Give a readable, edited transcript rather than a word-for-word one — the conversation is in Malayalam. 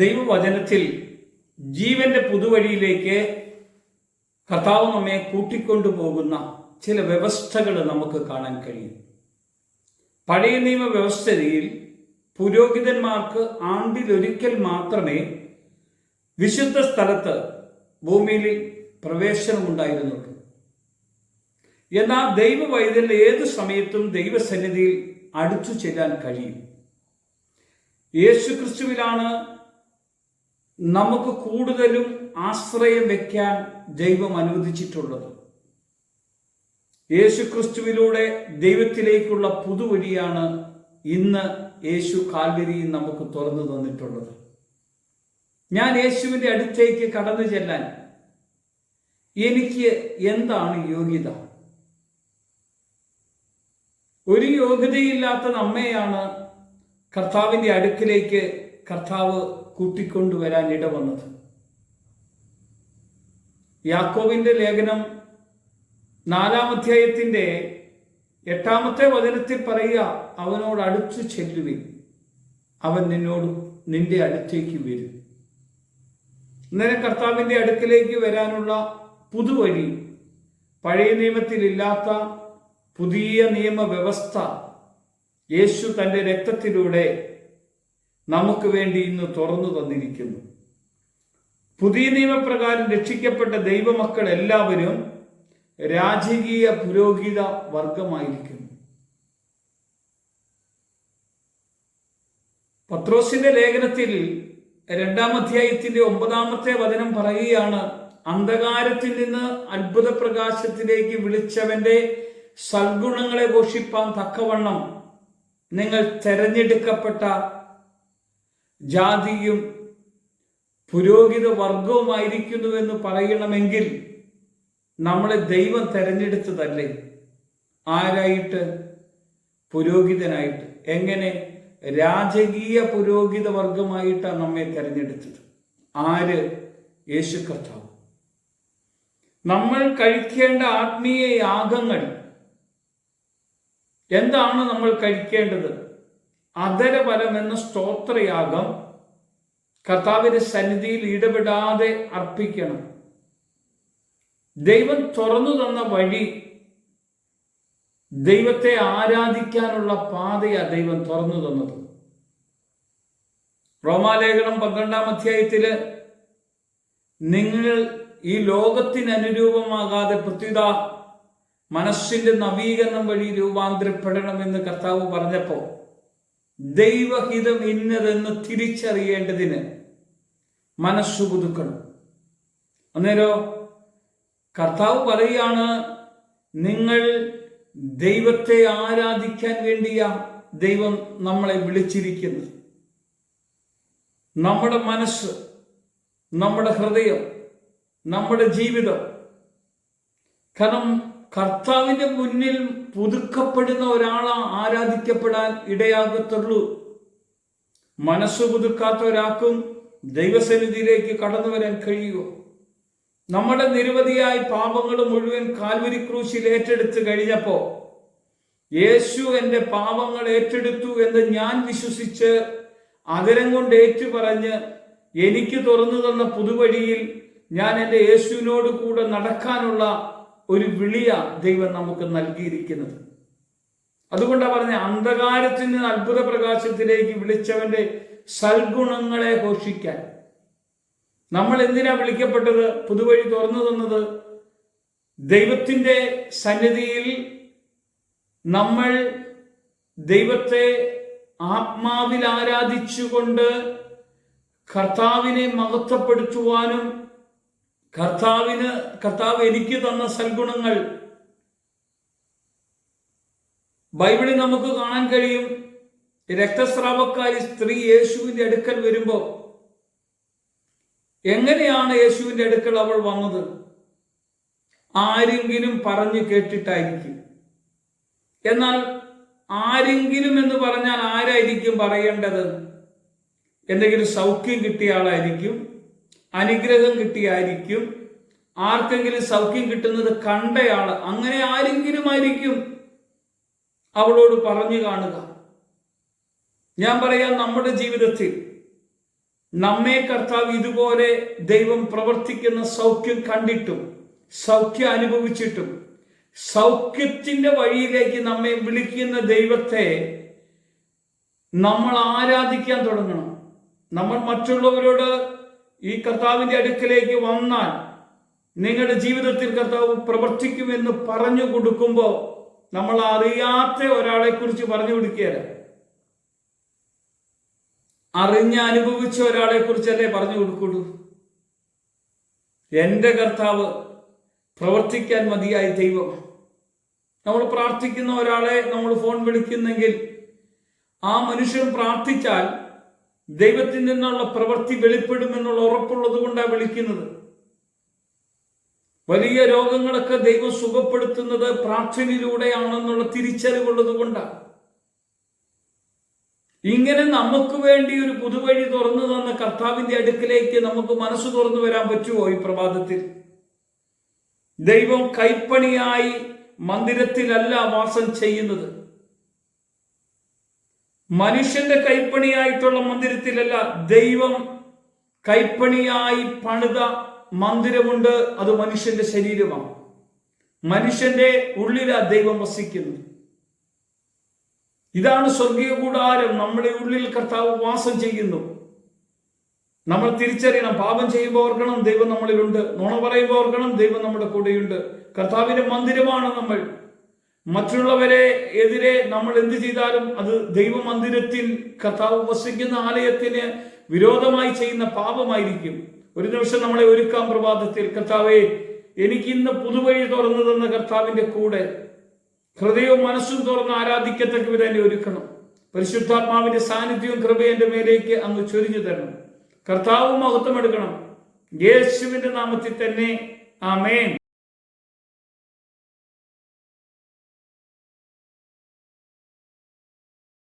ദൈവവചനത്തിൽ ജീവന്റെ പുതുവഴിയിലേക്ക് കർത്താവ് നമ്മെ കൂട്ടിക്കൊണ്ടുപോകുന്ന ചില വ്യവസ്ഥകൾ നമുക്ക് കാണാൻ കഴിയും. പഴയ നിയമ വ്യവസ്ഥയിൽ പുരോഹിതന്മാർക്ക് ആണ്ടിലൊരിക്കൽ മാത്രമേ വിശുദ്ധ സ്ഥലത്ത് ഭൂമിയിൽ പ്രവേശനമുണ്ടായിരുന്നുള്ളൂ. എന്നാൽ ദൈവവൈദ്യന് ഏതു സമയത്തും ദൈവസന്നിധിയിൽ അടുത്തു ചെല്ലാൻ കഴിയും. യേശുക്രിസ്തുവിലാണ് നമുക്ക് കൂടുതലും ആശ്രയം വെക്കാൻ ദൈവം അനുവദിച്ചിട്ടുള്ളത്. യേശുക്രിസ്തുവിലൂടെ ദൈവത്തിലേക്കുള്ള പുതുവഴിയാണ് ഇന്ന് യേശു കാൽവരിയിൽ നമുക്ക് തുറന്നു തന്നിട്ടുള്ളത്. ഞാൻ യേശുവിൻ്റെ അടുത്തേക്ക് കടന്നു ചെല്ലാൻ എനിക്ക് എന്താണ് യോഗ്യത? ഒരു യോഗ്യതയില്ലാത്ത നമ്മെയാണ് കർത്താവിൻ്റെ അടുക്കിലേക്ക് കർത്താവ് കൂട്ടിക്കൊണ്ടുവരാൻ ഇടവന്നത്. യാക്കോബിന്റെ ലേഖനം 4-ാം അധ്യായത്തിന്റെ 8-ാമത്തെ വചനത്തിൽ പറയുക, അവനോട് അടുത്തു ചെല്ലുവിൻ, അവൻ നിന്റെ അടുത്തേക്ക് വരും. അന്നേരം കർത്താവിന്റെ അടുക്കിലേക്ക് വരാനുള്ള പുതുവഴി, പഴയ നിയമത്തിലില്ലാത്ത പുതിയ നിയമവ്യവസ്ഥ യേശു തൻ്റെ രക്തത്തിലൂടെ നമുക്ക് വേണ്ടി ഇന്ന് തുറന്നു തന്നിരിക്കുന്നു. പുതിയ നിയമപ്രകാരം രക്ഷിക്കപ്പെട്ട ദൈവമക്കൾ എല്ലാവരും രാജകീയ പുരോഹിത വർഗമായിരിക്കുന്നു. പത്രോസിന്റെ ലേഖനത്തിൽ 2-ാം അധ്യായത്തിന്റെ 9-ാമത്തെ വചനം പറയുകയാണ്, അന്ധകാരത്തിൽ നിന്ന് അത്ഭുത പ്രകാശത്തിലേക്ക് വിളിച്ചവന്റെ സൽഗുണങ്ങളെ ഘോഷിപ്പാൻ തക്കവണ്ണം നിങ്ങൾ തെരഞ്ഞെടുക്കപ്പെട്ട ജാതിയും പുരോഹിത വർഗവുമായിരിക്കുന്നുവെന്ന് പറയണമെങ്കിൽ നമ്മളെ ദൈവം തെരഞ്ഞെടുത്തതല്ലേ? ആരായിട്ട്? പുരോഹിതനായിട്ട്. എങ്ങനെ? രാജകീയ പുരോഹിത വർഗമായിട്ടാണ് നമ്മെ തെരഞ്ഞെടുത്തത്. ആര്? യേശു കർത്താവ്. നമ്മൾ കഴിക്കേണ്ട ആത്മീയ യാഗങ്ങൾ എന്താണ്? നമ്മൾ കഴിക്കേണ്ടത് അധരഫലം എന്ന സ്തോത്രയാഗം കർത്താവിന്റെ സന്നിധിയിൽ ഇടപെടാതെ അർപ്പിക്കണം. ദൈവം തുറന്നു തന്ന വഴി, ദൈവത്തെ ആരാധിക്കാനുള്ള പാതയാ ദൈവം തുറന്നു തന്നത്. റോമാലേഖനം 12-ാം അധ്യായത്തില് നിങ്ങൾ ഈ ലോകത്തിന് അനുരൂപമാകാതെ പ്രത്യുത മനസ്സിന്റെ നവീകരണം വഴി രൂപാന്തരപ്പെടണമെന്ന് കർത്താവ് പറഞ്ഞപ്പോ ദൈവഹിതം ഇന്നതെന്ന് തിരിച്ചറിയേണ്ടതിന് മനസ്സു പുതുക്കണം. അന്നേരം കർത്താവ് പറയുകയാണ്, നിങ്ങൾ ദൈവത്തെ ആരാധിക്കാൻ വേണ്ടിയാ ദൈവം നമ്മളെ വിളിച്ചിരിക്കുന്നത്. നമ്മുടെ മനസ്സ്, നമ്മുടെ ഹൃദയം, നമ്മുടെ ജീവിതം, കാരണം കർത്താവിന്റെ മുന്നിൽ പുതുക്കപ്പെടുന്ന ഒരാളാ ആരാധിക്കപ്പെടാൻ ഇടയാകത്തുള്ളൂ. മനസ്സ് പുതുക്കാത്ത ഒരാൾക്കും ദൈവസന്നിധിയിലേക്ക് കടന്നു വരാൻ കഴിയുമോ? നമ്മുടെ നിരവധിയായ പാപങ്ങൾ മുഴുവൻ കാൽവരി ക്രൂശിൽ ഏറ്റെടുത്ത് കഴിഞ്ഞപ്പോ യേശു എൻ്റെ പാപങ്ങൾ ഏറ്റെടുത്തു എന്ന് ഞാൻ വിശ്വസിച്ച് അതിരം കൊണ്ട് ഏറ്റുപറഞ്ഞ് എനിക്ക് തുറന്നു തന്ന പുതുവഴിയിൽ ഞാൻ എൻ്റെ യേശുവിനോട് കൂടെ നടക്കാനുള്ള ഒരു വിളിയ ദൈവം നമുക്ക് നൽകിയിരിക്കുന്നത്. അതുകൊണ്ടാണ് പറഞ്ഞ അന്ധകാരത്തിൽ നിന്ന് അത്ഭുത പ്രകാശത്തിലേക്ക് വിളിച്ചവന്റെ സൽഗുണങ്ങളെ ഘോഷിക്കാൻ. നമ്മൾ എന്തിനാ വിളിക്കപ്പെട്ടത്? പുതുവഴി തുറന്നു തന്നത് ദൈവത്തിന്റെ സന്നിധിയിൽ നമ്മൾ ദൈവത്തെ ആത്മാവിൽ ആരാധിച്ചുകൊണ്ട് കർത്താവിനെ മഹത്വപ്പെടുത്തുവാനും കർത്താവ് എനിക്ക് തന്ന സൽഗുണങ്ങൾ ബൈബിളിൽ നമുക്ക് കാണാൻ കഴിയും. രക്തസ്രാവക്കാരി സ്ത്രീ യേശുവിന്റെ അടുക്കൽ വരുമ്പോ എങ്ങനെയാണ് യേശുവിന്റെ അടുക്കൽ അവൾ വന്നത്? ആരെങ്കിലും പറഞ്ഞു കേട്ടിട്ടായിരിക്കും. എന്നാൽ ആരെങ്കിലും എന്ന് പറഞ്ഞാൽ ആരായിരിക്കും പറയേണ്ടത്? എന്തെങ്കിലും സൗഖ്യം കിട്ടിയ ആളായിരിക്കും, അനുഗ്രഹം കിട്ടിയായിരിക്കും, ആർക്കെങ്കിലും സൗഖ്യം കിട്ടുന്നത് കണ്ടയാള്, അങ്ങനെ ആരെങ്കിലും ആയിരിക്കും അവളോട് പറഞ്ഞു കാണുക. ഞാൻ പറയാം, നമ്മുടെ ജീവിതത്തിൽ നമ്മെ കർത്താവ് ഇതുപോലെ ദൈവം പ്രവർത്തിക്കുന്ന സൗഖ്യം കണ്ടിട്ടും സൗഖ്യം അനുഭവിച്ചിട്ടും സൗഖ്യത്തിന്റെ വഴിയിലേക്ക് നമ്മെ വിളിക്കുന്ന ദൈവത്തെ നമ്മൾ ആരാധിക്കാൻ തുടങ്ങണം. നമ്മൾ മറ്റുള്ളവരോട് ഈ കർത്താവിന്റെ അടുക്കലേക്ക് വന്നാൽ നിങ്ങളുടെ ജീവിതത്തിൽ കർത്താവ് പ്രവർത്തിക്കുമെന്ന് പറഞ്ഞു കൊടുക്കുമ്പോൾ നമ്മൾ അറിയാത്ത ഒരാളെ കുറിച്ച് പറഞ്ഞു കൊടുക്കുകയല്ല, അറിഞ്ഞ് അനുഭവിച്ച ഒരാളെ കുറിച്ചല്ലേ പറഞ്ഞു കൊടുക്കുള്ളൂ. എൻ്റെ കർത്താവ് പ്രവർത്തിക്കാൻ മതിയായ ദൈവം. നമ്മൾ പ്രാർത്ഥിക്കുന്ന ഒരാളെ നമ്മൾ ഫോൺ വിളിക്കുന്നെങ്കിൽ ആ മനുഷ്യൻ പ്രാർത്ഥിച്ചാൽ ദൈവത്തിൽ നിന്നുള്ള പ്രവൃത്തി വെളിപ്പെടുമെന്നുള്ള ഉറപ്പുള്ളത് കൊണ്ടാണ് വിളിക്കുന്നത്. വലിയ രോഗങ്ങളൊക്കെ ദൈവം സുഖപ്പെടുത്തുന്നത് പ്രാർത്ഥനയിലൂടെയാണെന്നുള്ള തിരിച്ചറിവുള്ളത് കൊണ്ടാണ്. ഇങ്ങനെ നമുക്ക് വേണ്ടി ഒരു പുതുവഴി തുറന്നു തന്ന കർത്താവിന്റെ അടുക്കിലേക്ക് നമുക്ക് മനസ്സ് തുറന്നു വരാൻ പറ്റുമോ? ഈ പ്രഭാതത്തിൽ ദൈവം കൈപ്പണിയായി മന്ദിരത്തിലല്ല വാസം ചെയ്യുന്നത്. മനുഷ്യന്റെ കൈപ്പണിയായിട്ടുള്ള മന്ദിരത്തിലല്ല, ദൈവം കൈപ്പണിയായി പണിത മന്ദിരമുണ്ട്. അത് മനുഷ്യന്റെ ശരീരമാണ്. മനുഷ്യന്റെ ഉള്ളിലാണ് ദൈവം വസിക്കുന്നത്. ഇതാണ് സ്വർഗീയ കൂടാരം. നമ്മുടെ ഉള്ളിൽ കർത്താവ് വാസം ചെയ്യുന്നു. നമ്മൾ തിരിച്ചറിയണം. പാപം ചെയ്യുമ്പോൾ ഓർക്കണം ദൈവം നമ്മളിലുണ്ട്. നുണ പറയുമ്പോൾ ഓർക്കണം ദൈവം നമ്മുടെ കൂടെയുണ്ട്. കർത്താവിന്റെ മന്ദിരമാണ് നമ്മൾ. മറ്റുള്ളവരെ എതിരെ നമ്മൾ എന്ത് ചെയ്താലും അത് ദൈവ മന്ദിരത്തിൽ കർത്താവ് വസിക്കുന്ന ആലയത്തിന് വിരോധമായി ചെയ്യുന്ന പാപമായിരിക്കും. ഒരു നിമിഷം നമ്മളെ ഒരുക്കാം പ്രഭാതത്തിൽ. കർത്താവേ, എനിക്കിന്ന് പുതുവഴി തുറന്നു തന്ന കർത്താവിന്റെ കൂടെ ഹൃദയവും മനസ്സും തുറന്ന് ആരാധിക്കത്തക്ക വിധം എന്നെ ഒരുക്കണം. പരിശുദ്ധാത്മാവിന്റെ സാന്നിധ്യവും കൃപയും എന്റെ മേലേക്ക് അങ്ങ് ചൊരിഞ്ഞു തരണം. കർത്താവ് മഹത്വം എടുക്കണം. യേശുവിന്റെ നാമത്തിൽ തന്നെ ആമേൻ.